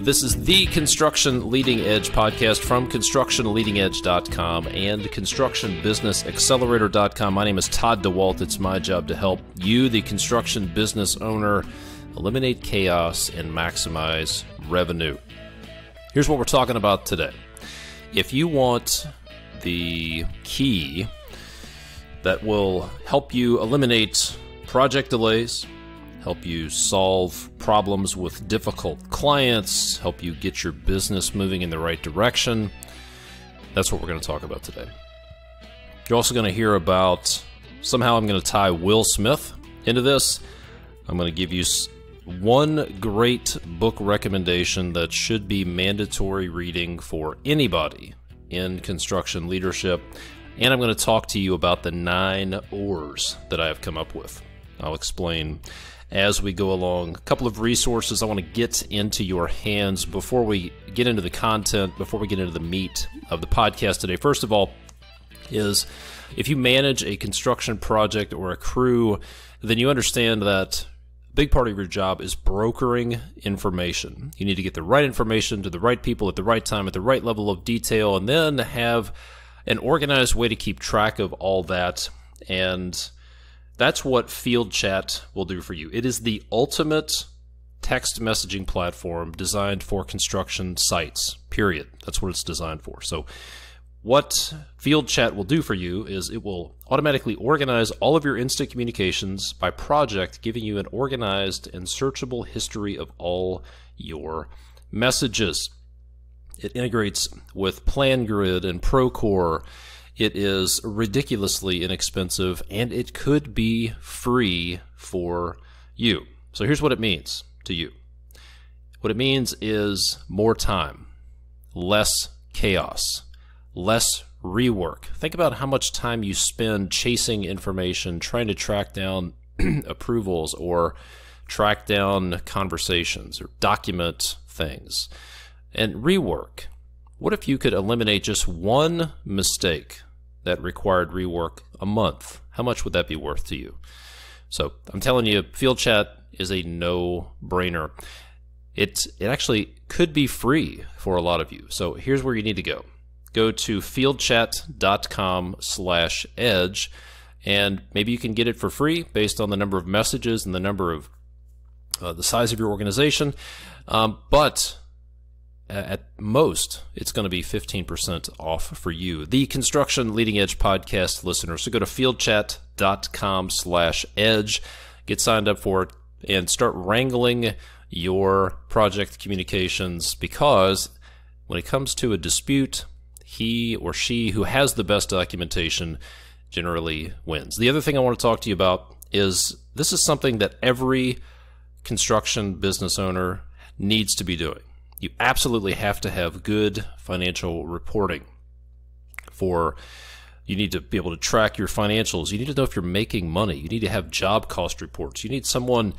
This is the Construction Leading Edge podcast from constructionleadingedge.com and constructionbusinessaccelerator.com. My name is Todd DeWalt. It's my job to help you, the construction business owner, eliminate chaos and maximize revenue. Here's what we're talking about today. If you want the key that will help you eliminate project delays, help you solve problems with difficult clients, help you get your business moving in the right direction, that's what we're going to talk about today. You're also going to hear about, somehow I'm going to tie Will Smith into this. I'm going to give you one great book recommendation that should be mandatory reading for anybody in construction leadership. And I'm going to talk to you about the 9 O's that I have come up with. I'll explain as we go along. A couple of resources I want to get into your hands before we get into the content, before we get into the meat of the podcast today. First of all, is if you manage a construction project or a crew, then you understand that a big part of your job is brokering information. You need to get the right information to the right people at the right time, at the right level of detail, and then have an organized way to keep track of all that. And that's what Field Chat will do for you. It is the ultimate text messaging platform designed for construction sites, period. That's what it's designed for. So what Field Chat will do for you is it will automatically organize all of your instant communications by project, giving you an organized and searchable history of all your messages. It integrates with PlanGrid and Procore. It is ridiculously inexpensive, and it could be free for you. So here's what it means to you. What it means is more time, less chaos, less rework. Think about how much time you spend chasing information, trying to track down approvals or track down conversations or document things. And rework. What if you could eliminate just one mistake that required rework a month? How much would that be worth to you? So I'm telling you, Field Chat is a no-brainer. It actually could be free for a lot of you. So here's where you need to go. Go to fieldchat.com/edge, and maybe you can get it for free based on the number of messages and the number of the size of your organization. But at most, it's going to be 15% off for you, the Construction Leading Edge podcast listener. So go to fieldchat.com/edge, get signed up for it, and start wrangling your project communications, because when it comes to a dispute, he or she who has the best documentation generally wins. The other thing I want to talk to you about is this is something that every construction business owner needs to be doing. You absolutely have to have good financial reporting. You need to be able to track your financials. You need to know if you're making money. You need to have job cost reports. You need someone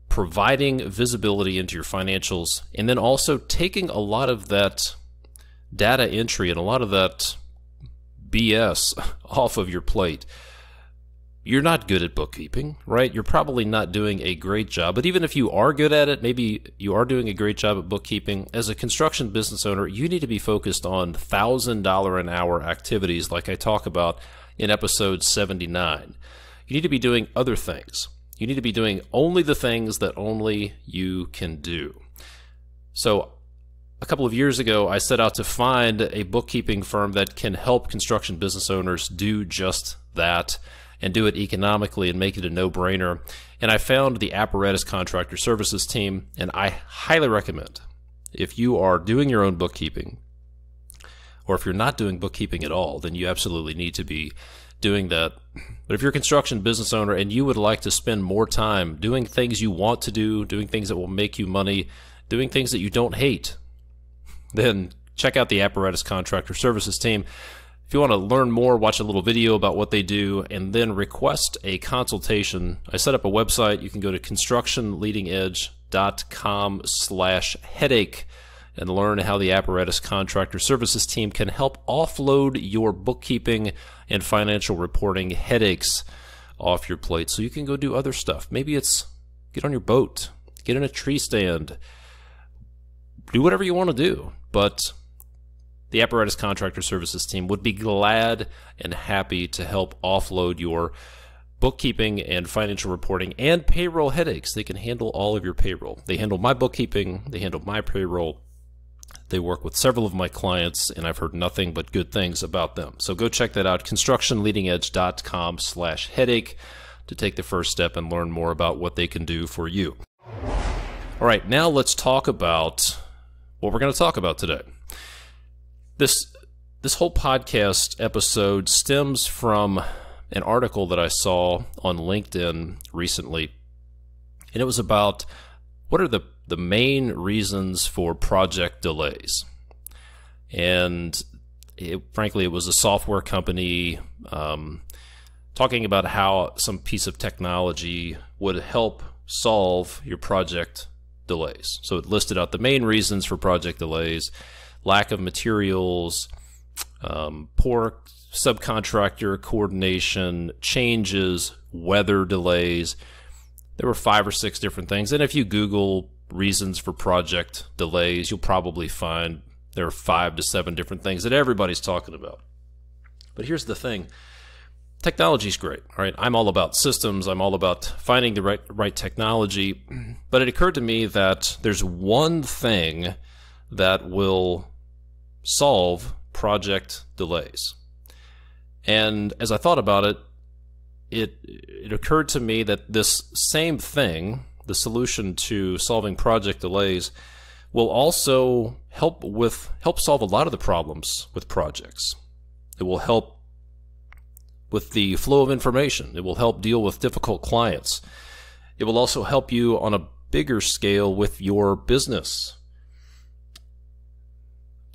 providing visibility into your financials, and then also taking a lot of that data entry and a lot of that BS off of your plate. You're not good at bookkeeping, right? You're probably not doing a great job. But even if you are good at it, maybe you are doing a great job at bookkeeping, as a construction business owner, you need to be focused on $1,000 an hour activities like I talk about in episode 79. You need to be doing other things. You need to be doing only the things that only you can do. So a couple of years ago, I set out to find a bookkeeping firm that can help construction business owners do just that, and do it economically and make it a no-brainer. And I found the Apparatus Contractor Services team, and I highly recommend, if you are doing your own bookkeeping, or if you're not doing bookkeeping at all, then you absolutely need to be doing that. But if you're a construction business owner and you would like to spend more time doing things you want to do, doing things that will make you money, doing things that you don't hate, then check out the Apparatus Contractor Services team. If you want to learn more, watch a little video about what they do, and then request a consultation. I set up a website. You can go to constructionleadingedge.com/headache and learn how the Apparatus Contractor Services team can help offload your bookkeeping and financial reporting headaches off your plate so you can go do other stuff. Maybe it's get on your boat, get in a tree stand, do whatever you want to do. But the Apparatus Contractor Services team would be glad and happy to help offload your bookkeeping and financial reporting and payroll headaches. They can handle all of your payroll. They handle my bookkeeping. They handle my payroll. They work with several of my clients, and I've heard nothing but good things about them. So go check that out, constructionleadingedge.com/headache, to take the first step and learn more about what they can do for you. All right, now let's talk about what we're going to talk about today. This whole podcast episode stems from an article that I saw on LinkedIn recently, and it was about what are the main reasons for project delays. And frankly, it was a software company talking about how some piece of technology would help solve your project delays. So it listed out the main reasons for project delays: lack of materials, poor subcontractor coordination, changes, weather delays. There were 5 or 6 different things. And if you Google reasons for project delays, you'll probably find there are 5 to 7 different things that everybody's talking about. But here's the thing. Technology's great, all right? I'm all about systems. I'm all about finding the right technology. But it occurred to me that there's one thing that will solve project delays. And as I thought about it, it occurred to me that this same thing, the solution to solving project delays, will also help solve a lot of the problems with projects. It will help with the flow of information. It will help deal with difficult clients. It will also help you on a bigger scale with your business.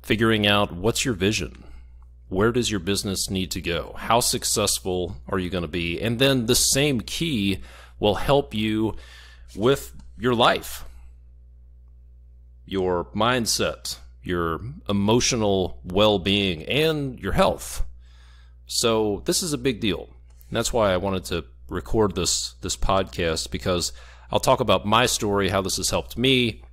Figuring out what's your vision. Where does your business need to go? How successful are you going to be? And then the same key will help you with your life, your mindset, your emotional well-being, and your health. So this is a big deal. And that's why I wanted to record this podcast, because I'll talk about my story, how this has helped me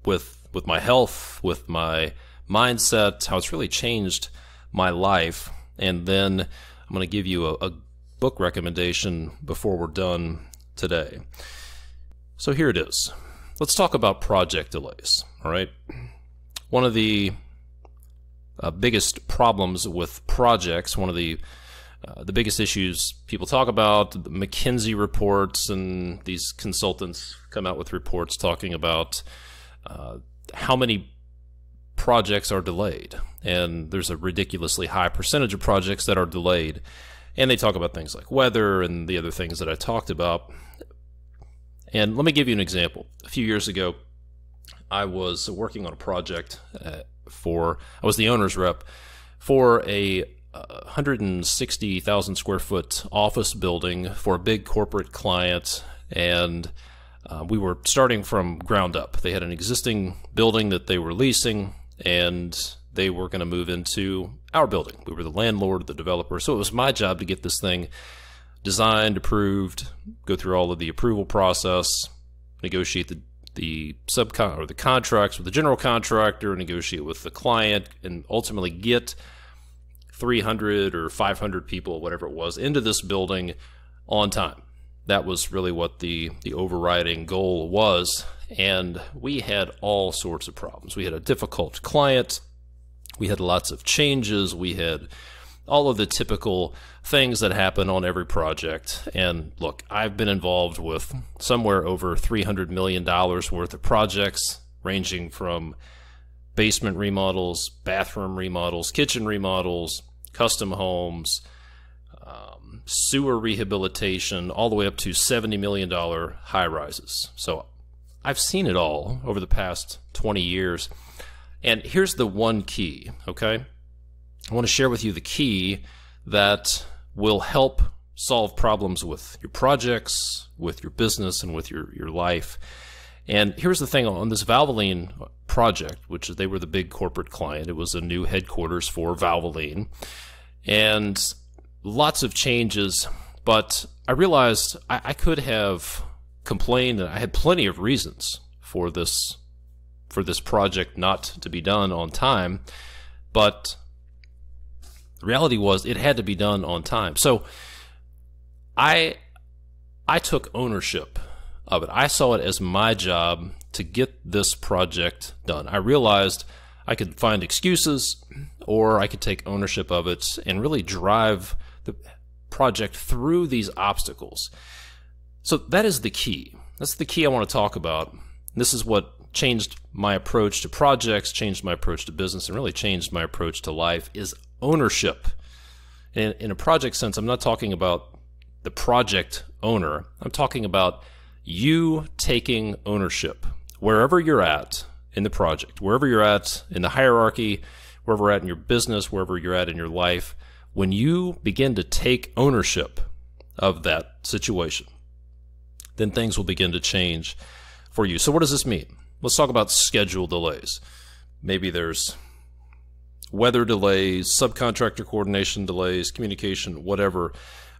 with my health, with my mindset, how it's really changed my life. And then I'm going to give you a book recommendation before we're done today. So here it is. Let's talk about project delays. All right. One of the biggest problems with projects, one of the biggest issues people talk about, the McKinsey reports, and these consultants come out with reports talking about how many projects are delayed. And there's a ridiculously high percentage of projects that are delayed. And they talk about things like weather and the other things that I talked about. And let me give you an example. A few years ago, I was working on a project I was the owner's rep for a 160,000 square foot office building for a big corporate client. And we were starting from ground up. They had an existing building that they were leasing, and they were going to move into our building. We were the landlord, the developer. So it was my job to get this thing designed, approved, go through all of the approval process, negotiate the contracts with the general contractor, negotiate with the client, and ultimately get 300 or 500 people, whatever it was, into this building on time. That was really what the overriding goal was. And we had all sorts of problems. We had a difficult client. We had lots of changes. We had all of the typical things that happen on every project. And look, I've been involved with somewhere over $300 million worth of projects, ranging from basement remodels, bathroom remodels, kitchen remodels, custom homes, sewer rehabilitation, all the way up to $70 million high rises. So I've seen it all over the past 20 years. And here's the one key, okay? I want to share with you the key that will help solve problems with your projects, with your business, and with your life. And here's the thing on this Valvoline project, which they were the big corporate client. It was a new headquarters for Valvoline. And lots of changes, but I realized I could have complained, and I had plenty of reasons for this for this project not to be done on time, but the reality was it had to be done on time. So I took ownership of it. I saw it as my job to get this project done. I realized I could find excuses, or I could take ownership of it and really drive the project through these obstacles. So that is the key. That's the key I want to talk about. This is what changed my approach to projects, changed my approach to business, and really changed my approach to life, is ownership. And in a project sense, I'm not talking about the project owner. I'm talking about you taking ownership wherever you're at in the project, wherever you're at in the hierarchy, wherever you're at in your business, wherever you're at in your life. When you begin to take ownership of that situation, then things will begin to change for you. So what does this mean? Let's talk about schedule delays. Maybe there's weather delays, subcontractor coordination delays, communication, whatever.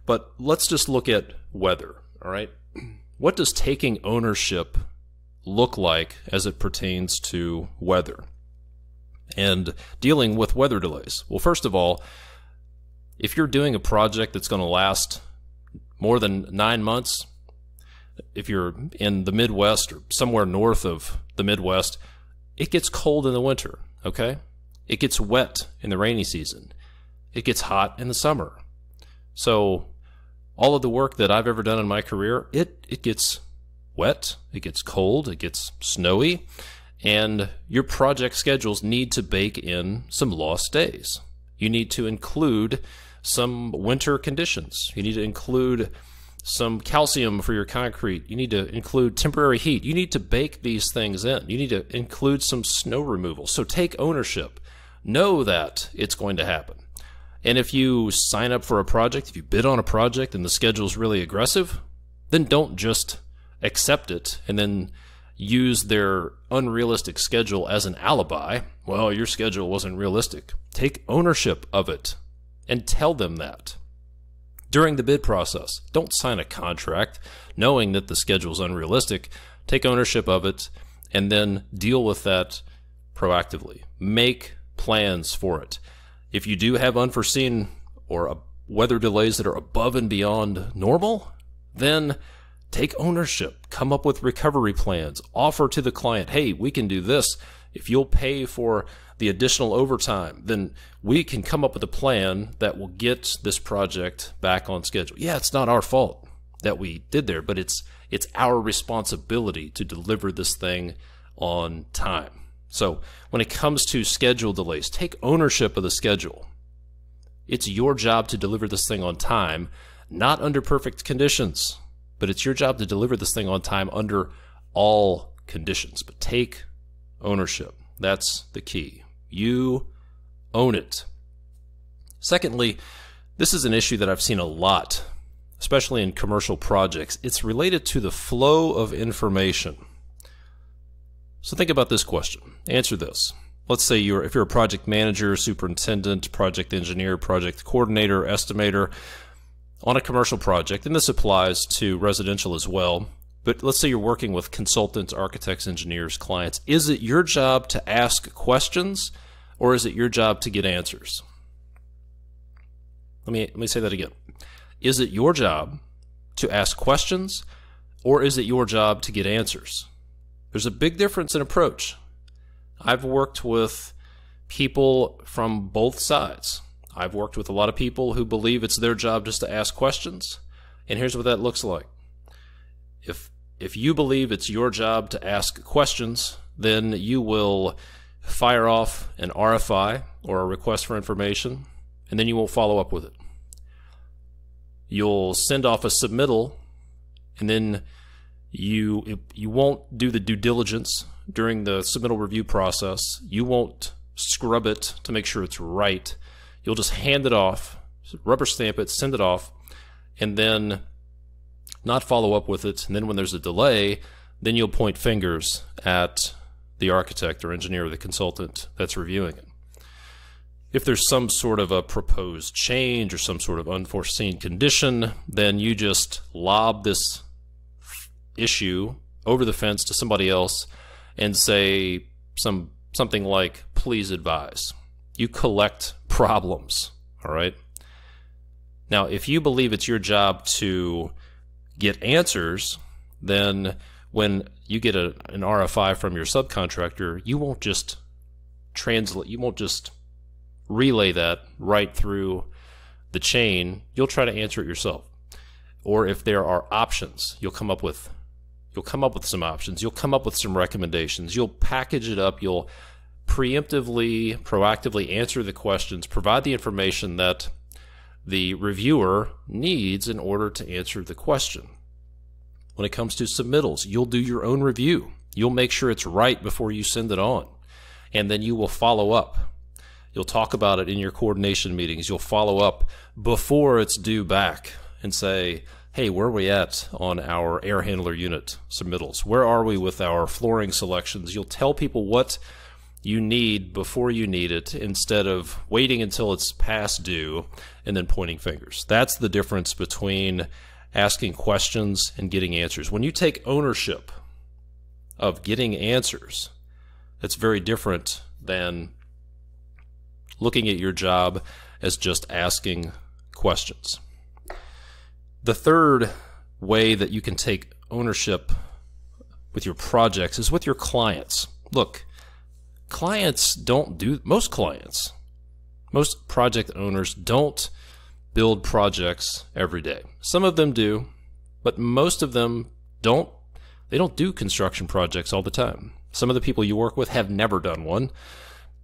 But let's just look at weather, all right? What does taking ownership look like as it pertains to weather and dealing with weather delays? Well, first of all, if you're doing a project that's going to last more than 9 months, if you're in the Midwest or somewhere north of the Midwest, it gets cold in the winter, okay? It gets wet in the rainy season. It gets hot in the summer. So all of the work that I've ever done in my career, it gets wet, it gets cold, it gets snowy, and your project schedules need to bake in some lost days. You need to include some winter conditions. You need to include some calcium for your concrete. You need to include temporary heat. You need to bake these things in. You need to include some snow removal. So take ownership. Know that it's going to happen. And if you sign up for a project, if you bid on a project and the schedule is really aggressive, then don't just accept it and then use their unrealistic schedule as an alibi. Well, your schedule wasn't realistic. Take ownership of it and tell them that. During the bid process, don't sign a contract knowing that the schedule is unrealistic. Take ownership of it and then deal with that proactively. Make plans for it. If you do have unforeseen or weather delays that are above and beyond normal, then take ownership. Come up with recovery plans. Offer to the client, hey, we can do this. If you'll pay for the additional overtime, then we can come up with a plan that will get this project back on schedule. Yeah, it's not our fault that we did there, but it's our responsibility to deliver this thing on time. So when it comes to schedule delays, take ownership of the schedule. It's your job to deliver this thing on time, not under perfect conditions, but it's your job to deliver this thing on time under all conditions. But take ownership. That's the key. You own it. Secondly, this is an issue that I've seen a lot, especially in commercial projects. It's related to the flow of information. So think about this question. Answer this. Let's say if you're a project manager, superintendent, project engineer, project coordinator, estimator on a commercial project, and this applies to residential as well. But let's say you're working with consultants, architects, engineers, clients. Is it your job to ask questions, or is it your job to get answers? Let me say that again. Is it your job to ask questions, or is it your job to get answers? There's a big difference in approach. I've worked with people from both sides. I've worked with a lot of people who believe it's their job just to ask questions, and here's what that looks like. If you believe it's your job to ask questions, then you will fire off an RFI or a request for information, and then you won't follow up with it. You'll send off a submittal, and then you won't do the due diligence during the submittal review process. You won't scrub it to make sure it's right. You'll just hand it off, rubber stamp it, send it off, and then not follow up with it. And then when there's a delay, then you'll point fingers at the architect or engineer or the consultant that's reviewing it. If there's some sort of a proposed change or some sort of unforeseen condition, then you just lob this issue over the fence to somebody else and say, something like please advise. You collect problems, all right? Now, if you believe it's your job to get answers, then when you get an RFI from your subcontractor, you won't just relay that right through the chain. You'll try to answer it yourself. Or if there are options, you'll come up with some options. You'll come up with some recommendations. You'll package it up. You'll proactively answer the questions, provide the information that the reviewer needs in order to answer the question. When it comes to submittals, you'll do your own review. You'll make sure it's right before you send it on. And then you will follow up. You'll talk about it in your coordination meetings. You'll follow up before it's due back and say, hey, where are we at on our air handler unit submittals? Where are we with our flooring selections? You'll tell people what you need before you need it instead of waiting until it's past due and then pointing fingers. That's the difference between asking questions and getting answers. When you take ownership of getting answers, that's very different than looking at your job as just asking questions. The third way that you can take ownership with your projects is with your clients. Look, most project owners don't build projects every day. Some of them do, but most of them don't. They don't do construction projects all the time. Some of the people you work with have never done one.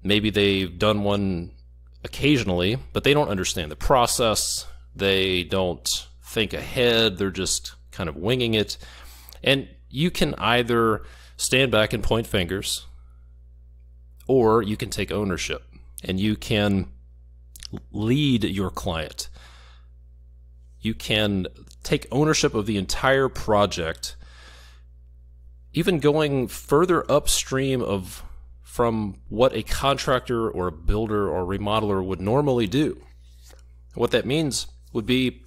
Maybe they've done one occasionally, but they don't understand the process. They don't think ahead. They're just kind of winging it. And you can either stand back and point fingers, or you can take ownership and you can lead your client. You can take ownership of the entire project, even going further upstream from what a contractor or a builder or a remodeler would normally do. What that means would be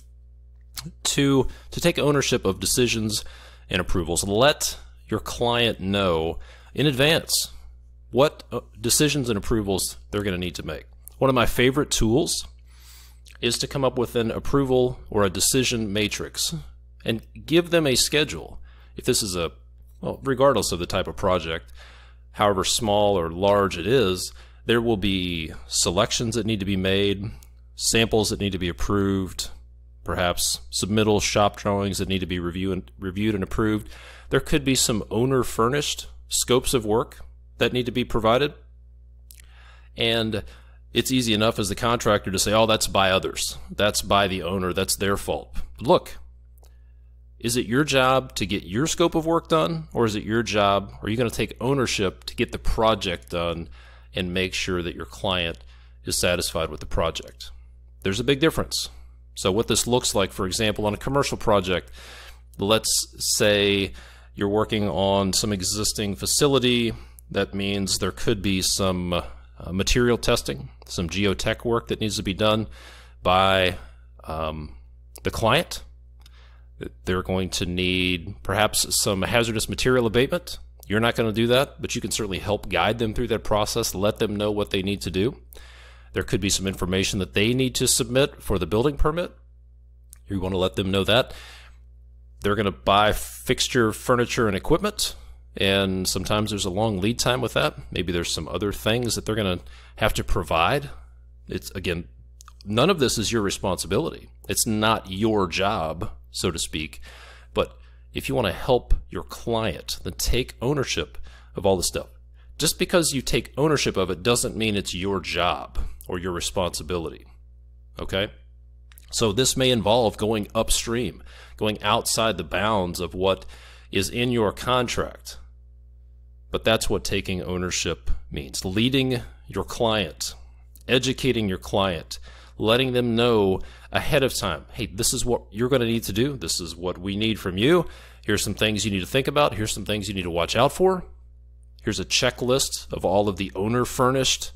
to take ownership of decisions and approvals. Let your client know in advance what decisions and approvals they're going to need to make. One of my favorite tools is to come up with an approval or a decision matrix and give them a schedule. If this is regardless of the type of project, however small or large it is, there will be selections that need to be made, samples that need to be approved, perhaps submittal shop drawings that need to be reviewed and approved. There could be some owner-furnished scopes of work that need to be provided. And it's easy enough as the contractor to say, oh, that's by others. That's by the owner. That's their fault. But look, is it your job to get your scope of work done, or is it your job, or are you going to take ownership to get the project done and make sure that your client is satisfied with the project? There's a big difference. So what this looks like, for example, on a commercial project, let's say you're working on some existing facility. That means there could be some material testing, some geotech work that needs to be done by the client. They're going to need perhaps some hazardous material abatement. You're not going to do that, but you can certainly help guide them through that process, let them know what they need to do. There could be some information that they need to submit for the building permit. You want to let them know that. They're going to buy fixture, furniture, and equipment, and sometimes there's a long lead time with that. Maybe there's some other things that they're going to have to provide. It's, again, none of this is your responsibility. It's not your job, so to speak. But if you want to help your client, then take ownership of all the stuff. Just because you take ownership of it doesn't mean it's your job or your responsibility. Okay? So this may involve going upstream, going outside the bounds of what is in your contract. But that's what taking ownership means. Leading your client, educating your client, letting them know ahead of time, hey, this is what you're going to need to do. This is what we need from you. Here's some things you need to think about. Here's some things you need to watch out for. Here's a checklist of all of the owner-furnished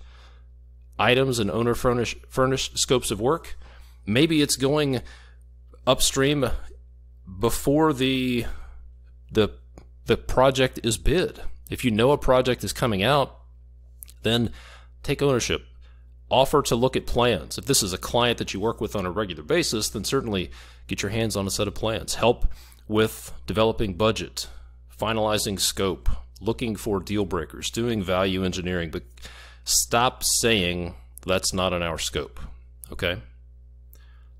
items and owner-furnished scopes of work. Maybe it's going upstream before the project is bid. If you know a project is coming out, Then take ownership. Offer to look at plans. If this is a client that you work with on a regular basis, then certainly get your hands on a set of plans. Help with developing budget, finalizing scope, looking for deal breakers, doing value engineering, but stop saying that's not in our scope, okay?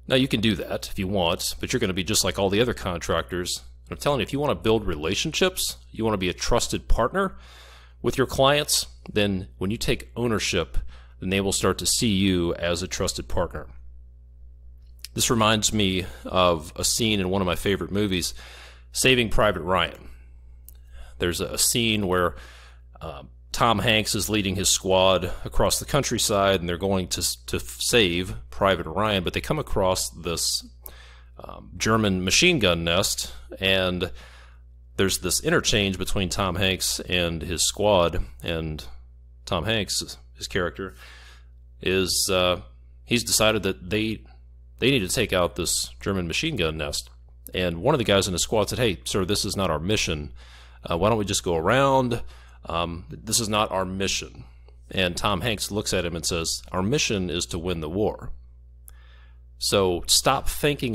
Now you can do that if you want, but you're going to be just like all the other contractors. I'm telling you, if you want to build relationships, you want to be a trusted partner with your clients, then when you take ownership, then they will start to see you as a trusted partner. This reminds me of a scene in one of my favorite movies, Saving Private Ryan. There's a scene where Tom Hanks is leading his squad across the countryside, and they're going to save Private Ryan, but they come across this German machine gun nest, and there's this interchange between Tom Hanks and his squad, and Tom Hanks, his character, is he's decided that they need to take out this German machine gun nest. And one of the guys in the squad said, "Hey, sir, this is not our mission. Why don't we just go around? This is not our mission." And Tom Hanks looks at him and says, "Our mission is to win the war." So stop thinking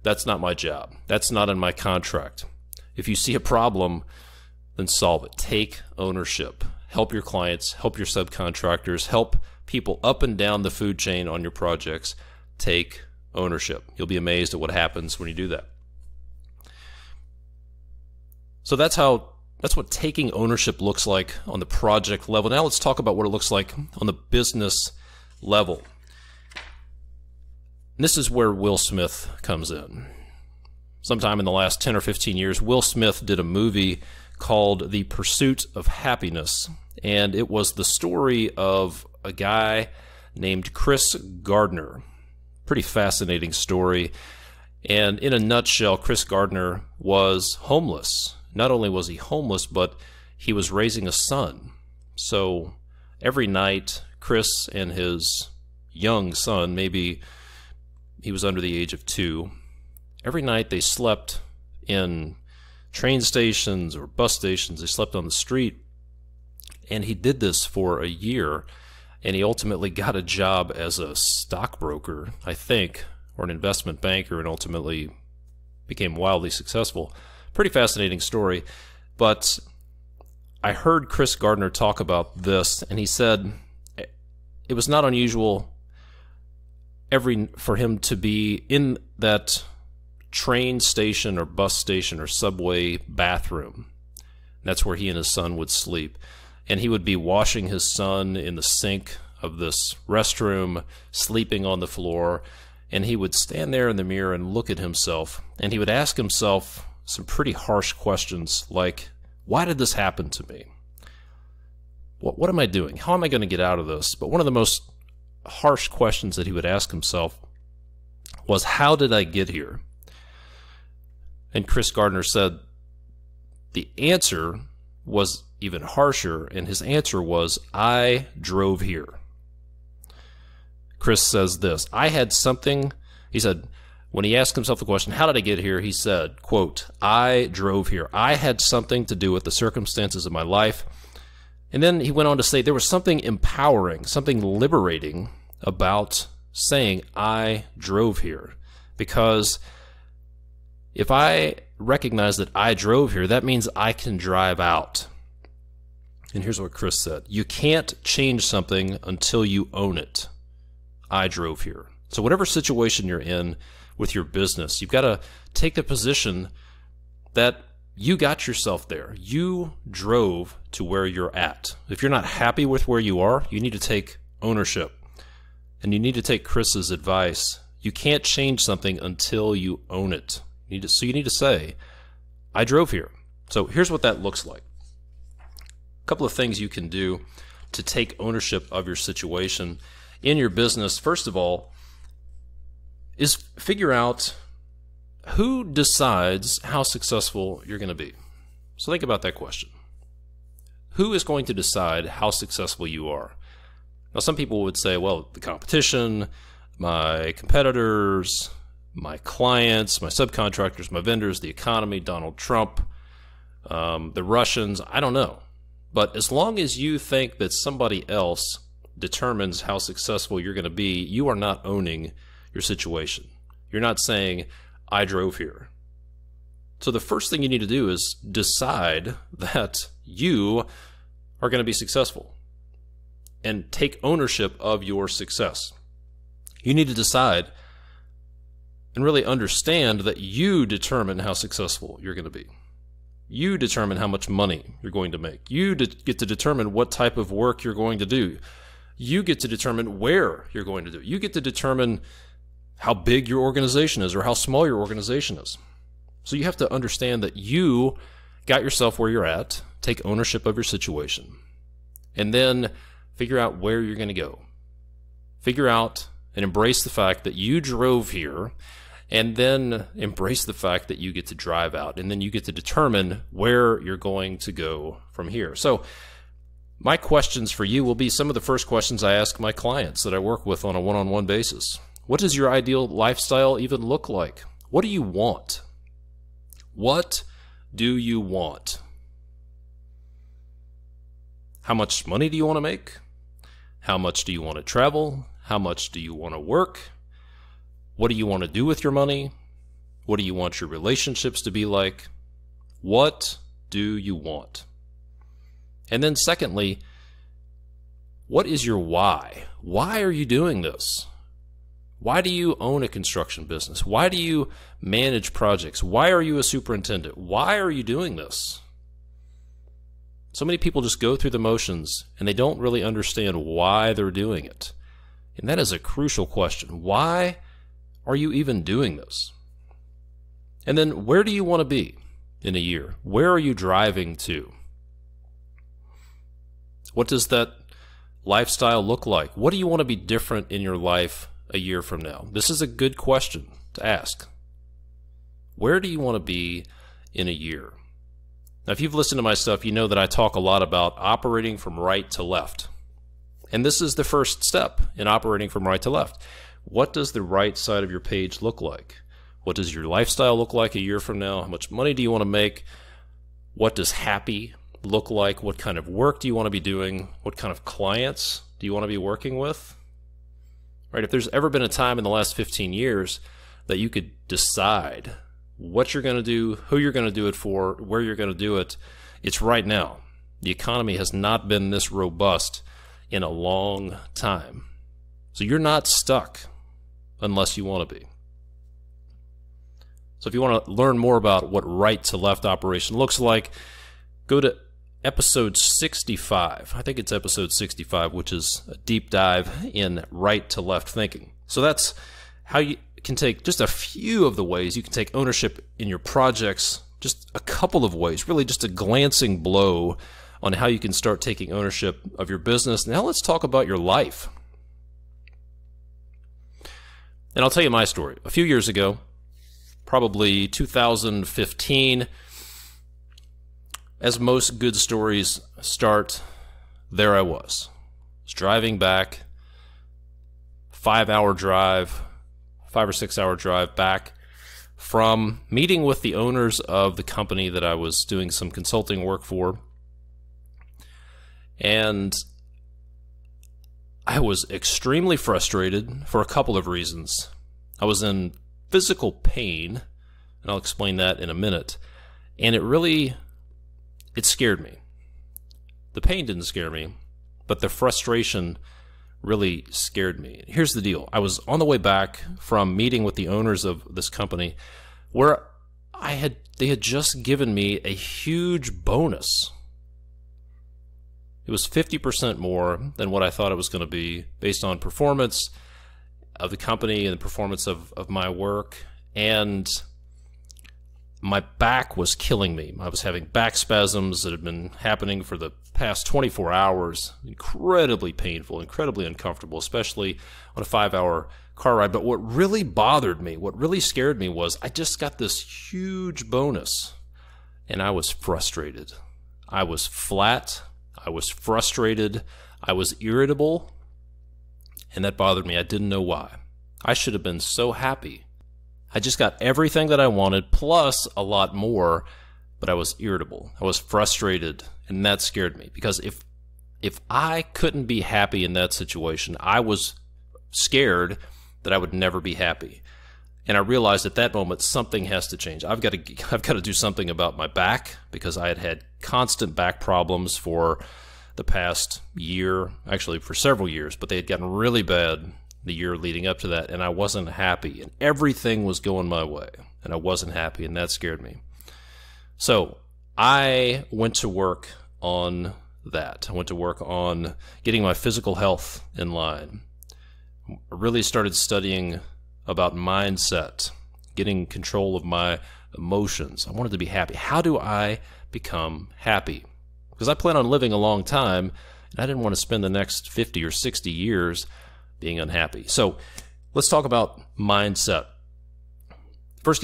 that's not my job. That's not in my contract. If you see a problem, then solve it. Take ownership. Help your clients, help your subcontractors, help people up and down the food chain on your projects. Take ownership. You'll be amazed at what happens when you do that. So that's what taking ownership looks like on the project level. Now let's talk about what it looks like on the business level. And this is where Will Smith comes in. Sometime in the last 10 or 15 years, Will Smith did a movie called The Pursuit of Happiness, and it was the story of a guy named Chris Gardner. Pretty fascinating story. And in a nutshell, Chris Gardner was homeless. Not only was he homeless, but he was raising a son. So every night, Chris and his young son, maybe he was under the age of 2, every night they slept in train stations or bus stations. They slept on the street. And he did this for a year, and he ultimately got a job as a stockbroker, I think, or an investment banker, and ultimately became wildly successful. Pretty fascinating story. But I heard Chris Gardner talk about this, and he said it was not unusual for him to be in that train station or bus station or subway bathroom. That's where he and his son would sleep. And he would be washing his son in the sink of this restroom, sleeping on the floor, and he would stand there in the mirror and look at himself, and he would ask himself some pretty harsh questions like, why did this happen to me? What am I doing? How am I going to get out of this? But one of the most harsh questions that he would ask himself was, how did I get here? And Chris Gardner said the answer was even harsher, and his answer was, I drove here. Chris says this, he said, when he asked himself the question, how did I get here? He said, quote, I drove here. I had something to do with the circumstances of my life. And then he went on to say there was something empowering, something liberating about saying, I drove here. Because if I recognize that I drove here, that means I can drive out. And here's what Chris said. You can't change something until you own it. I drove here. So whatever situation you're in with your business, you've got to take the position that you got yourself there. You drove to where you're at. If you're not happy with where you are, you need to take ownership. And you need to take Chris's advice. You can't change something until you own it. So you need to say, I drove here. So here's what that looks like. A couple of things you can do to take ownership of your situation in your business. First of all, is figure out who decides how successful you're going to be. So think about that question. Who is going to decide how successful you are? Now, some people would say, well, the competition, my competitors, my clients, my subcontractors, my vendors, the economy, Donald Trump, the Russians, I don't know. But as long as you think that somebody else determines how successful you're going to be, you are not owning your situation. You're not saying, I drove here. So the first thing you need to do is decide that you are going to be successful and take ownership of your success. You need to decide and really understand that you determine how successful you're going to be. You determine how much money you're going to make. You get to determine what type of work you're going to do. You get to determine where you're going to do it. You get to determine how big your organization is or how small your organization is. So you have to understand that you got yourself where you're at, take ownership of your situation, and then figure out where you're going to go. Figure out and embrace the fact that you drove here, and then embrace the fact that you get to drive out, and then you get to determine where you're going to go from here. So my questions for you will be some of the first questions I ask my clients that I work with on a one-on-one basis. What does your ideal lifestyle even look like? What do you want? What do you want? How much money do you want to make? How much do you want to travel? How much do you want to work? What do you want to do with your money? What do you want your relationships to be like? What do you want? And then secondly, what is your why? Why are you doing this? Why do you own a construction business? Why do you manage projects? Why are you a superintendent? Why are you doing this? So many people just go through the motions and they don't really understand why they're doing it. And that is a crucial question. Why are you even doing this? And then where do you want to be in a year? Where are you driving to? What does that lifestyle look like? What do you want to be different in your life a year from now? This is a good question to ask. Where do you want to be in a year? Now, if you've listened to my stuff, you know that I talk a lot about operating from right to left. And this is the first step in operating from right to left. What does the right side of your page look like? What does your lifestyle look like a year from now? How much money do you want to make? What does happy look like? What kind of work do you want to be doing? What kind of clients do you want to be working with? Right? If there's ever been a time in the last 15 years that you could decide what you're going to do, who you're going to do it for, where you're going to do it, it's right now. The economy has not been this robust in a long time. So you're not stuck unless you want to be. So if you want to learn more about what right to left operation looks like, go to episode 65. I think it's episode 65, which is a deep dive in right to left thinking. So that's how you can take just a few of the ways you can take ownership in your projects, just a couple of ways, really just a glancing blow on how you can start taking ownership of your business. Now let's talk about your life. And I'll tell you my story. A few years ago, probably 2015, as most good stories start, there I was driving back, 5-hour drive, 5 or 6 hour drive back from meeting with the owners of the company that I was doing some consulting work for. And I was extremely frustrated for a couple of reasons. I was in physical pain, and I'll explain that in a minute. And it scared me. The pain didn't scare me, but the frustration really scared me. Here's the deal. I was on the way back from meeting with the owners of this company where they had just given me a huge bonus. It was 50% more than what I thought it was going to be based on performance of the company and the performance of my work. And my back was killing me. I was having back spasms that had been happening for the past 24 hours. Incredibly painful, incredibly uncomfortable, especially on a 5-hour car ride. But what really bothered me, what really scared me was I just got this huge bonus and I was frustrated. I was flat. I was frustrated. I was irritable. And that bothered me. I didn't know why. I should have been so happy. I just got everything that I wanted, plus a lot more, but I was irritable. I was frustrated, and that scared me, because if I couldn't be happy in that situation, I was scared that I would never be happy. And I realized at that moment something has to change. I've got to do something about my back, because I had had constant back problems for the past year, actually for several years, but they had gotten really bad the year leading up to that, and I wasn't happy, and everything was going my way, and I wasn't happy, and that scared me. So I went to work on that. I went to work on getting my physical health in line. I really started studying about mindset, getting control of my emotions. I wanted to be happy. How do I become happy? Because I plan on living a long time, and I didn't want to spend the next 50 or 60 years being unhappy. So let's talk about mindset. First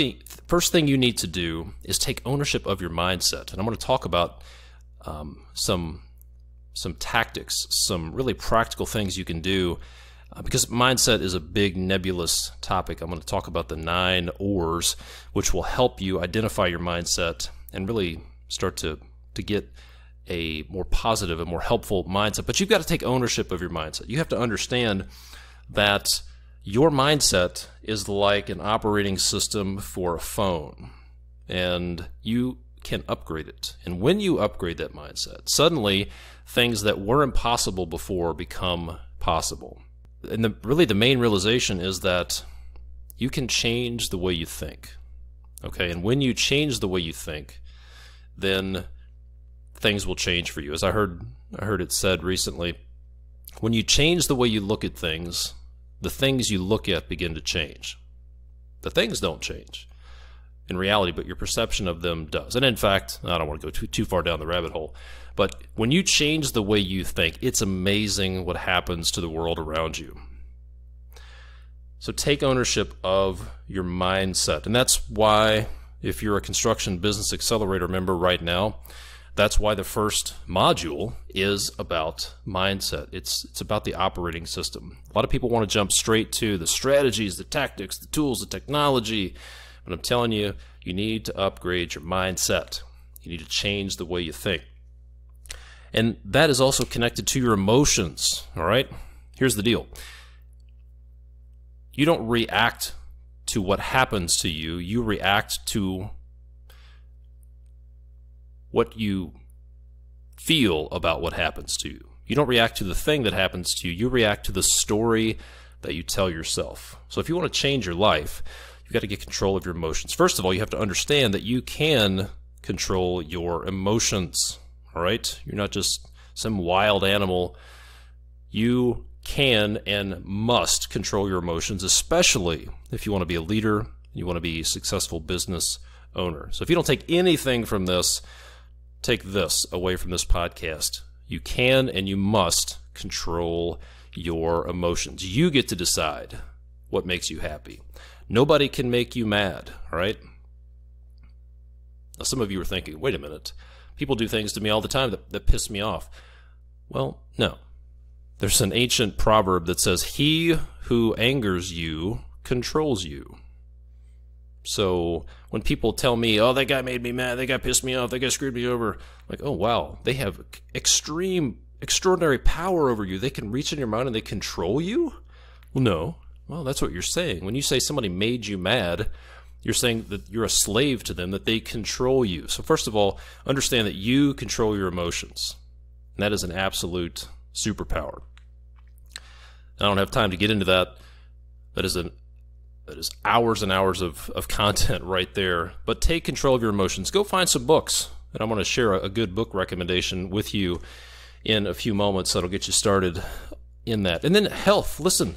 thing you need to do is take ownership of your mindset. And I'm going to talk about some tactics, some really practical things you can do, because mindset is a big nebulous topic. I'm going to talk about the 9 O's, which will help you identify your mindset and really start to get a more positive and more helpful mindset. But you've got to take ownership of your mindset. You have to understand that your mindset is like an operating system for a phone, and you can upgrade it. And when you upgrade that mindset, suddenly things that were impossible before become possible. And really the main realization is that you can change the way you think. Okay, and when you change the way you think, then things will change for you. As I heard it said recently, when you change the way you look at things, the things you look at begin to change. The things don't change in reality, but your perception of them does. And in fact, I don't want to go too far down the rabbit hole, but when you change the way you think, it's amazing what happens to the world around you. So take ownership of your mindset. And that's why, if you're a Construction Business Accelerator member right now, that's why the first module is about mindset. It's about the operating system. A lot of people want to jump straight to the strategies, the tactics, the tools, the technology. But I'm telling you, you need to upgrade your mindset. You need to change the way you think. And that is also connected to your emotions, all right? Here's the deal. You don't react to what happens to you. You react to what you feel about what happens to you. You don't react to the thing that happens to you. You react to the story that you tell yourself. So if you want to change your life, you've got to get control of your emotions. First of all, you have to understand that you can control your emotions, all right? You're not just some wild animal. You can and must control your emotions, especially if you want to be a leader, you want to be a successful business owner. So if you don't take anything from this, take this away from this podcast. You can and you must control your emotions. You get to decide what makes you happy. Nobody can make you mad, all right? Now, some of you are thinking, wait a minute, people do things to me all the time that piss me off. Well, no. There's an ancient proverb that says, he who angers you controls you. So when people tell me, oh, that guy made me mad, that guy pissed me off, that guy screwed me over, like, oh, wow, they have extraordinary power over you. They can reach in your mind and they control you? Well, no. Well, that's what you're saying. When you say somebody made you mad, you're saying that you're a slave to them, that they control you. So first of all, understand that you control your emotions. And that is an absolute superpower. I don't have time to get into that. That is hours and hours of content right there. But take control of your emotions. Go find some books. And I'm going to share a good book recommendation with you in a few moments that'll get you started in that. And then health. Listen,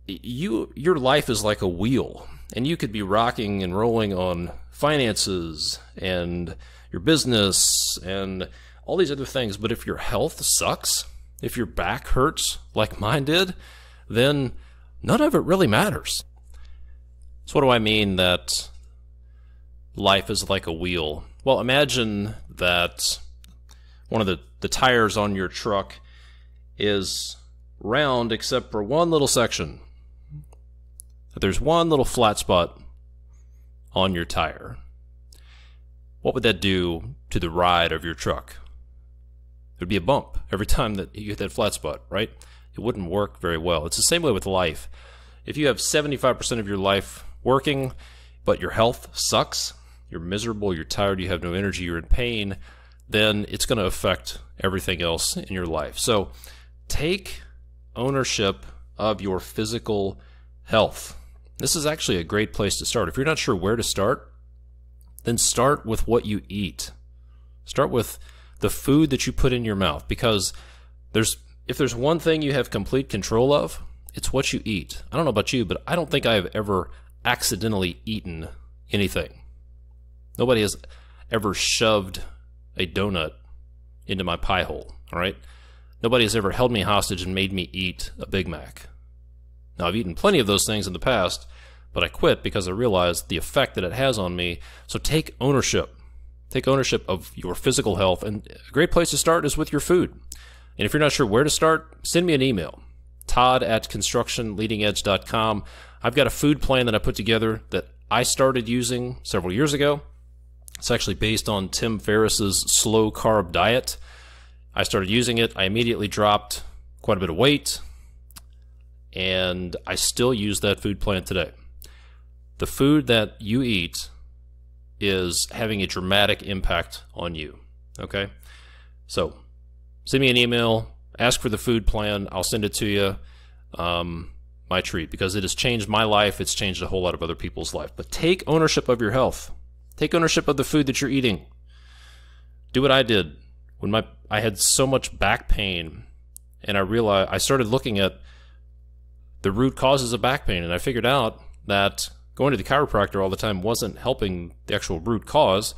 your life is like a wheel. And you could be rocking and rolling on finances and your business and all these other things. But if your health sucks, if your back hurts like mine did, then none of it really matters. So what do I mean that life is like a wheel? Well, imagine that one of the tires on your truck is round except for one little section. That there's one little flat spot on your tire. what would that do to the ride of your truck? There'd be a bump every time that you hit that flat spot, right? It wouldn't work very well. It's the same way with life. If you have 75% of your life working, but your health sucks, you're miserable, you're tired, you have no energy, you're in pain, then it's going to affect everything else in your life. So take ownership of your physical health. This is actually a great place to start. If you're not sure where to start, then start with what you eat. Start with the food that you put in your mouth, because if there's one thing you have complete control of, it's what you eat. I don't know about you, but I don't think I have ever accidentally eaten anything. Nobody has ever shoved a donut into my pie hole, all right? Nobody has ever held me hostage and made me eat a Big Mac. Now, I've eaten plenty of those things in the past, but I quit because I realized the effect that it has on me. So take ownership. Take ownership of your physical health, and a great place to start is with your food. And if you're not sure where to start, send me an email, todd@constructionleadingedge.com. I've got a food plan that I put together that I started using several years ago. It's actually based on Tim Ferriss's slow carb diet. I started using it. I immediately dropped quite a bit of weight, and I still use that food plan today. The food that you eat is having a dramatic impact on you, okay? So send me an email, ask for the food plan, I'll send it to you. My treat, because it has changed my life, it's changed a whole lot of other people's life. But take ownership of your health. Take ownership of the food that you're eating. Do what I did when I had so much back pain, and I started looking at the root causes of back pain, and I figured out that going to the chiropractor all the time wasn't helping the actual root cause.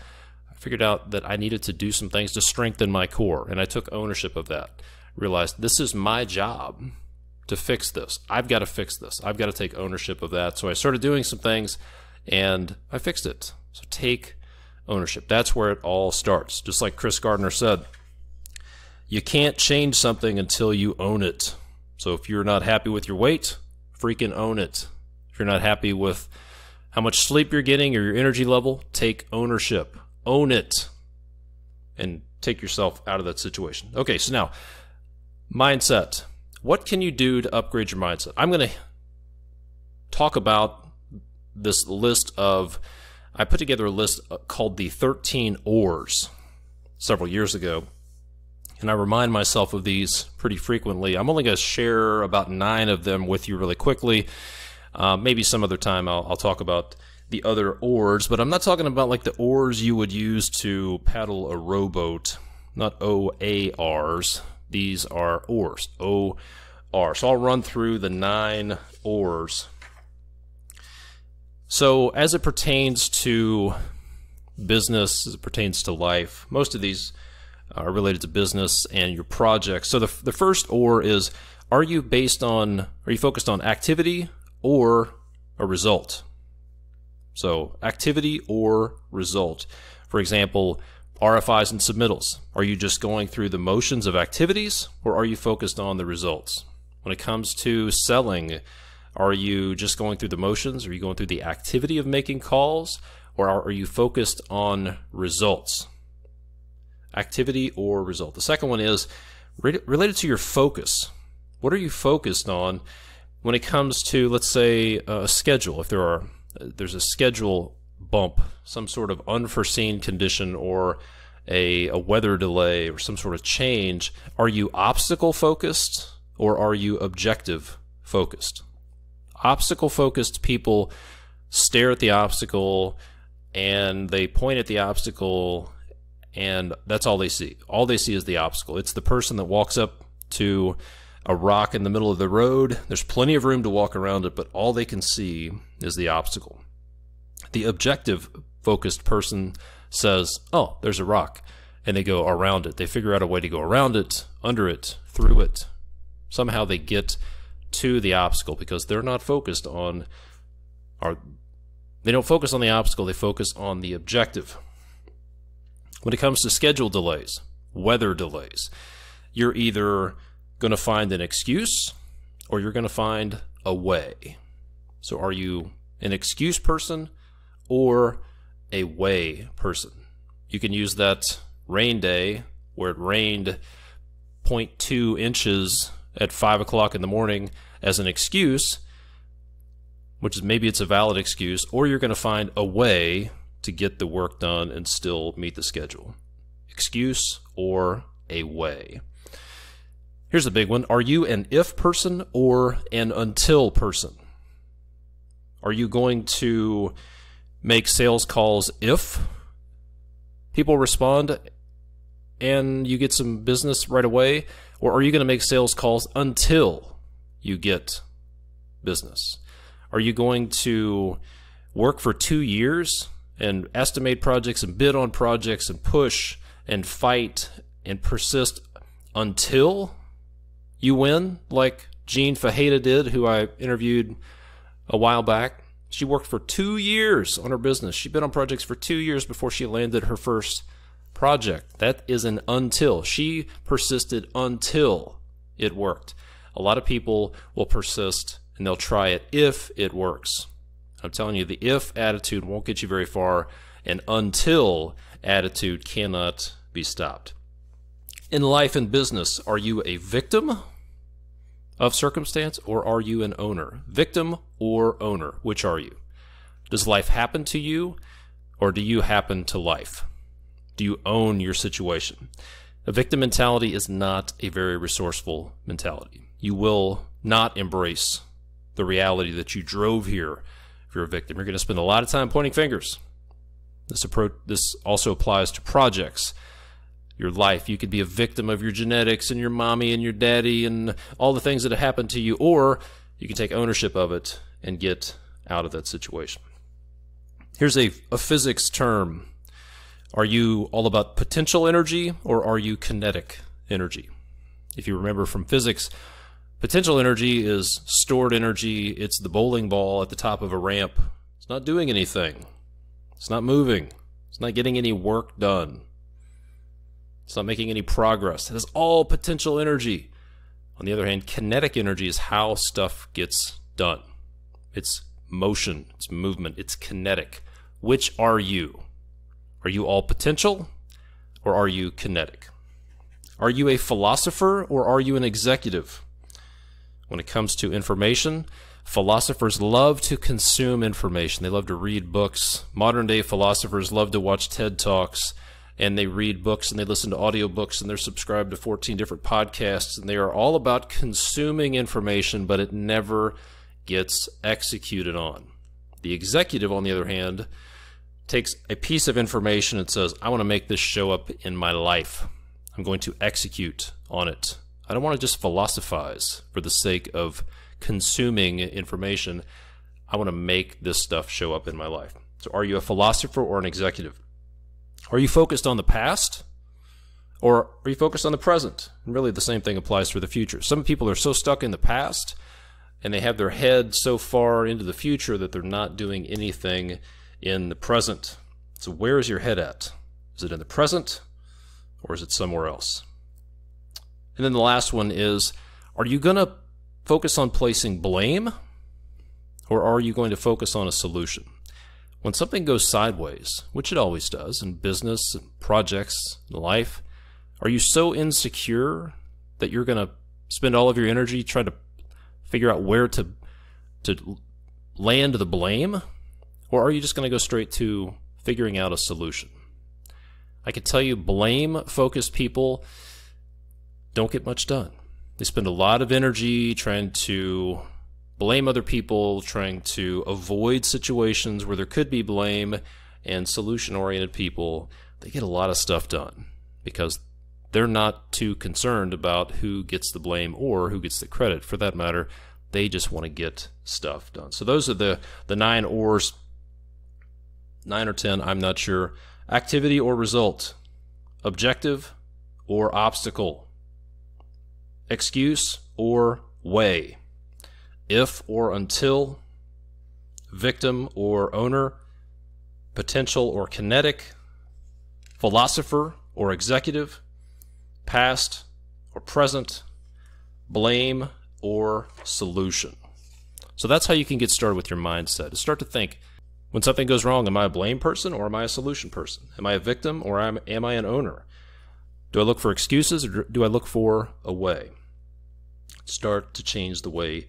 I figured out that I needed to do some things to strengthen my core, and I took ownership of that. Realized this is my job to fix this. I've got to fix this. I've got to take ownership of that. So I started doing some things, and I fixed it. So take ownership. That's where it all starts. Just like Chris Gardner said, you can't change something until you own it. So if you're not happy with your weight, freaking own it. If you're not happy with how much sleep you're getting or your energy level, take ownership. Own it. And take yourself out of that situation. Okay, so now, mindset. What can you do to upgrade your mindset? I'm going to talk about this list of, I put together a list called the 13 O's several years ago, and I remind myself of these pretty frequently. I'm only going to share about 9 of them with you really quickly. Maybe some other time I'll talk about the other oars, but I'm not talking about like the oars you would use to paddle a rowboat, not OARs. These are oars, O-R. So I'll run through the 9 oars. So as it pertains to business, as it pertains to life, most of these are related to business and your projects. So the first oar is, are you focused on activity or a result? So activity or result. For example, RFIs and submittals. Are you just going through the motions of activities, or are you focused on the results? When it comes to selling, are you just going through the motions? Are you going through the activity of making calls, or are you focused on results? Activity or result. The second one is related to your focus. What are you focused on when it comes to, let's say, a schedule? If there's a schedule bump, some sort of unforeseen condition, or a weather delay, or some sort of change, are you obstacle focused or are you objective focused? Obstacle focused people stare at the obstacle and they point at the obstacle, and that's all they see. All they see is the obstacle. It's the person that walks up to a rock in the middle of the road. There's plenty of room to walk around it, but all they can see is the obstacle. The objective focused person says, oh, there's a rock, and they go around it. They figure out a way to go around it, under it, through it. Somehow they get to the obstacle because they're not focused on, they don't focus on the obstacle, they focus on the objective. When it comes to schedule delays, weather delays, you're either going to find an excuse or you're going to find a way. So are you an excuse person or a way person? You can use that rain day where it rained 0.2 inches at 5 o'clock in the morning as an excuse, which is maybe it's a valid excuse, or you're going to find a way to get the work done and still meet the schedule. Excuse or a way. Here's a big one. Are you an if person or an until person? Are you going to make sales calls if people respond and you get some business right away? Or are you going to make sales calls until you get business? Are you going to work for 2 years and estimate projects and bid on projects and push and fight and persist until you win, like Jean Fajeda did, who I interviewed a while back? She worked for 2 years on her business. She bid on projects for 2 years before she landed her first project. That is an until. She persisted until it worked. A lot of people will persist and they'll try it if it works. I'm telling you, the if attitude won't get you very far, and until attitude cannot be stopped. In life and business, are you a victim of circumstance or are you an owner? Victim or owner, which are you? Does life happen to you or do you happen to life? Do you own your situation? A victim mentality is not a very resourceful mentality. You will not embrace the reality that you drove here if you're a victim. You're going to spend a lot of time pointing fingers. This also applies to projects. Your life, you could be a victim of your genetics and your mommy and your daddy and all the things that have happened to you, or you can take ownership of it and get out of that situation. Here's a physics term. Are you all about potential energy or are you kinetic energy? If you remember from physics, potential energy is stored energy. It's the bowling ball at the top of a ramp. It's not doing anything. It's not moving. It's not getting any work done. It's not making any progress. It is all potential energy. On the other hand, kinetic energy is how stuff gets done. It's motion, it's movement, it's kinetic. Which are you? Are you all potential or are you kinetic? Are you a philosopher or are you an executive? When it comes to information, philosophers love to consume information. They love to read books. Modern day philosophers love to watch TED Talks, and they read books and they listen to audiobooks and they're subscribed to 14 different podcasts, and they are all about consuming information, but it never gets executed on. The executive, on the other hand, takes a piece of information and says, I want to make this show up in my life. I'm going to execute on it. I don't want to just philosophize for the sake of consuming information. I want to make this stuff show up in my life. So are you a philosopher or an executive? Are you focused on the past or are you focused on the present? And really the same thing applies for the future. Some people are so stuck in the past and they have their head so far into the future that they're not doing anything in the present. So where is your head at? Is it in the present or is it somewhere else? And then the last one is, are you going to focus on placing blame or are you going to focus on a solution? When something goes sideways, which it always does in business and projects and life, are you so insecure that you're going to spend all of your energy trying to figure out where to land the blame? Or are you just going to go straight to figuring out a solution? I can tell you blame-focused people don't get much done. They spend a lot of energy trying to blame other people, trying to avoid situations where there could be blame, and solution-oriented people, they get a lot of stuff done because they're not too concerned about who gets the blame or who gets the credit. For that matter, they just want to get stuff done. So those are the 9 ors, 9 or 10, I'm not sure. Activity or result, objective or obstacle, excuse or way, if or until, victim or owner, potential or kinetic, philosopher or executive, past or present, blame or solution. So that's how you can get started with your mindset. Is start to think, When something goes wrong, am I a blame person or am I a solution person? Am I a victim or am I an owner? Do I look for excuses or do I look for a way? Start to change the way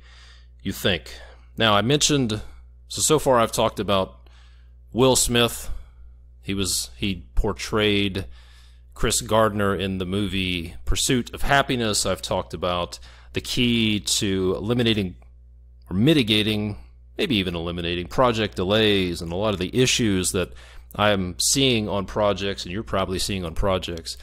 you think. Now, I mentioned, so far I've talked about Will Smith. He portrayed Chris Gardner in the movie Pursuit of Happiness. I've talked about the key to eliminating or mitigating, maybe even eliminating project delays and a lot of the issues that I'm seeing on projects and you're probably seeing on projects.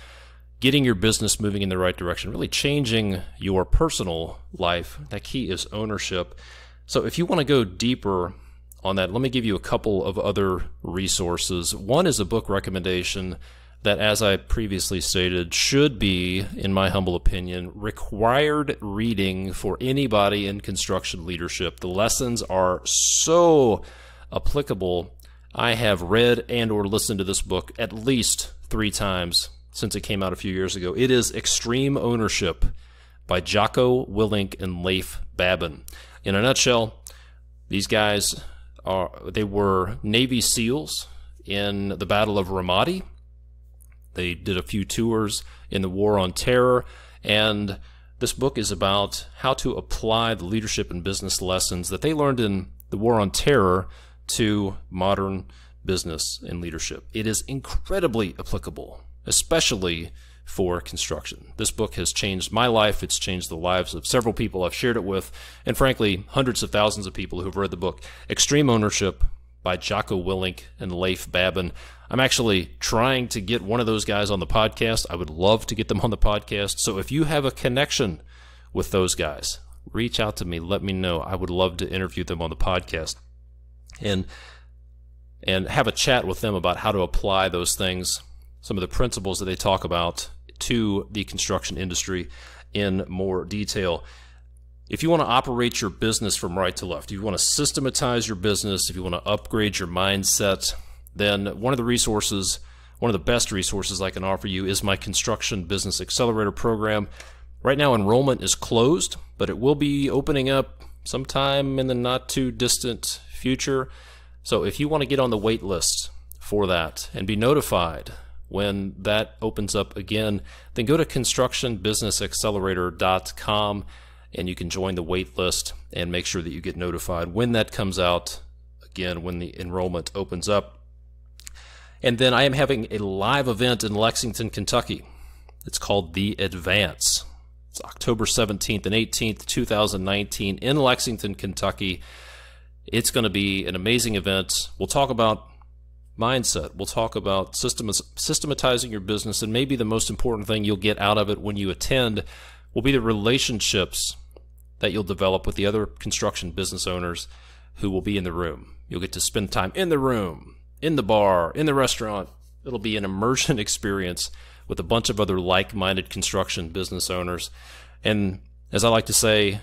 Getting your business moving in the right direction, really changing your personal life. That key is ownership. So if you want to go deeper on that, let me give you a couple of other resources. One is a book recommendation that, as I previously stated, should be, in my humble opinion, required reading for anybody in construction leadership. The lessons are so applicable. I have read and or listened to this book at least 3 times since it came out a few years ago. It is Extreme Ownership by Jocko, Willink, and Leif Babin. In a nutshell, these guys they were Navy SEALs in the Battle of Ramadi. They did a few tours in the War on Terror, and this book is about how to apply the leadership and business lessons that they learned in the War on Terror to modern business and leadership. It is incredibly applicable, especially for construction. This book has changed my life. It's changed the lives of several people I've shared it with, and frankly, hundreds of thousands of people who've read the book. Extreme Ownership by Jocko Willink and Leif Babin. I'm actually trying to get one of those guys on the podcast. I would love to get them on the podcast. So if you have a connection with those guys, reach out to me. Let me know. I would love to interview them on the podcast and have a chat with them about how to apply those things, some of the principles that they talk about, to the construction industry in more detail. If you want to operate your business from right to left, if you want to systematize your business, if you want to upgrade your mindset, then one of the best resources I can offer you is my Construction Business Accelerator program. Right now, enrollment is closed, but it will be opening up sometime in the not too distant future. So if you want to get on the wait list for that and be notified when that opens up again, then go to constructionbusinessaccelerator.com and you can join the wait list and make sure that you get notified when that comes out, again, when the enrollment opens up. And then I am having a live event in Lexington, Kentucky. It's called The Advance. It's October 17th and 18th, 2019 in Lexington, Kentucky. It's going to be an amazing event. We'll talk about mindset. We'll talk about systematizing your business, and maybe the most important thing you'll get out of it when you attend will be the relationships that you'll develop with the other construction business owners who will be in the room. You'll get to spend time in the room, in the bar, in the restaurant. It'll be an immersion experience with a bunch of other like-minded construction business owners. And as I like to say,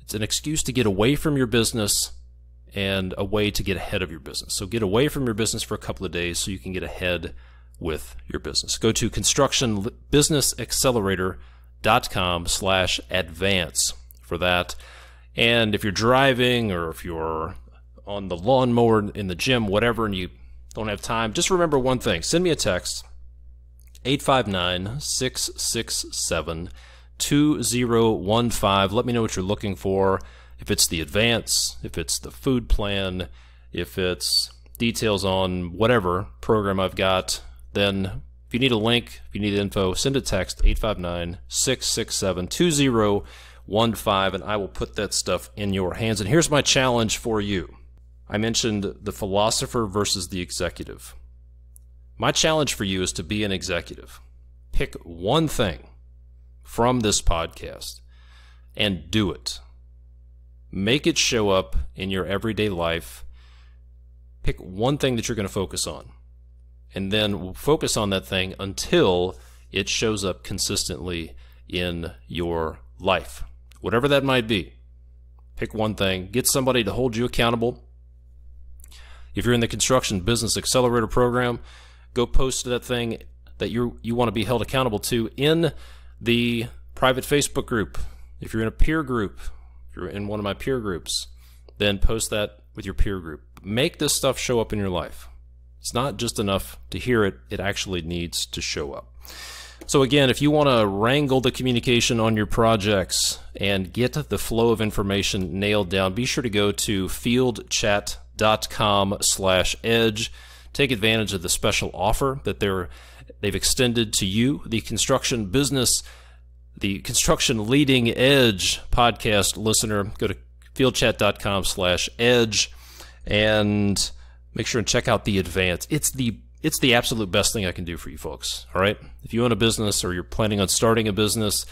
it's an excuse to get away from your business and a way to get ahead of your business. So get away from your business for a couple of days so you can get ahead with your business. Go to constructionbusinessaccelerator.com/advance for that. And if you're driving or if you're on the lawnmower in the gym, whatever, and you don't have time, just remember one thing. Send me a text, 859-667-2015. Let me know what you're looking for. If it's the advance, if it's the food plan, if it's details on whatever program I've got, then if you need a link, if you need info, send a text, 859-667-2015, and I will put that stuff in your hands. And here's my challenge for you. I mentioned the philosopher versus the executive. My challenge for you is to be an executive. Pick one thing from this podcast and do it. Make it show up in your everyday life. Pick one thing that you're going to focus on, and then focus on that thing until it shows up consistently in your life. Whatever that might be. Pick one thing. Get somebody to hold you accountable. If you're in the Construction Business Accelerator program, go post that thing that you want to be held accountable to in the private Facebook group. If you're in a peer group, if you're in one of my peer groups, then post that with your peer group. Make this stuff show up in your life. It's not just enough to hear it, it actually needs to show up. So again, if you want to wrangle the communication on your projects and get the flow of information nailed down, be sure to go to fieldchat.com/edge. Take advantage of the special offer that they've extended to you, the construction leading edge podcast listener. Go to fieldchat.com/edge and make sure and check out the advance. It's the absolute best thing I can do for you folks. All right. If you own a business or you're planning on starting a business,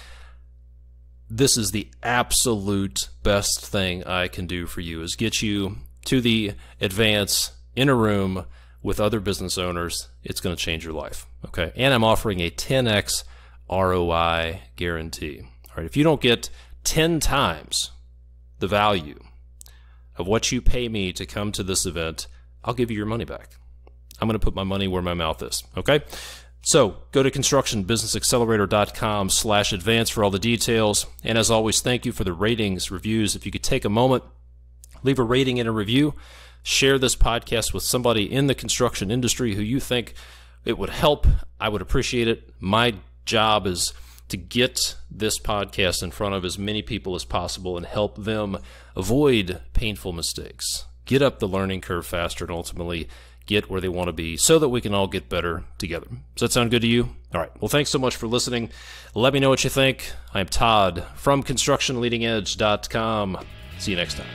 this is the absolute best thing I can do for you, is get you to the advance in a room with other business owners. It's going to change your life. Okay. And I'm offering a 10x ROI guarantee. All right. If you don't get 10 times the value of what you pay me to come to this event, I'll give you your money back. I'm going to put my money where my mouth is. Okay. So go to constructionbusinessaccelerator.com/advance for all the details. And as always, thank you for the ratings, reviews. If you could take a moment, leave a rating and a review, share this podcast with somebody in the construction industry who you think it would help, I would appreciate it. My job is to get this podcast in front of as many people as possible and help them avoid painful mistakes, get up the learning curve faster, and ultimately get where they want to be so that we can all get better together. Does that sound good to you? All right. Well, thanks so much for listening. Let me know what you think. I'm Todd from ConstructionLeadingEdge.com. See you next time.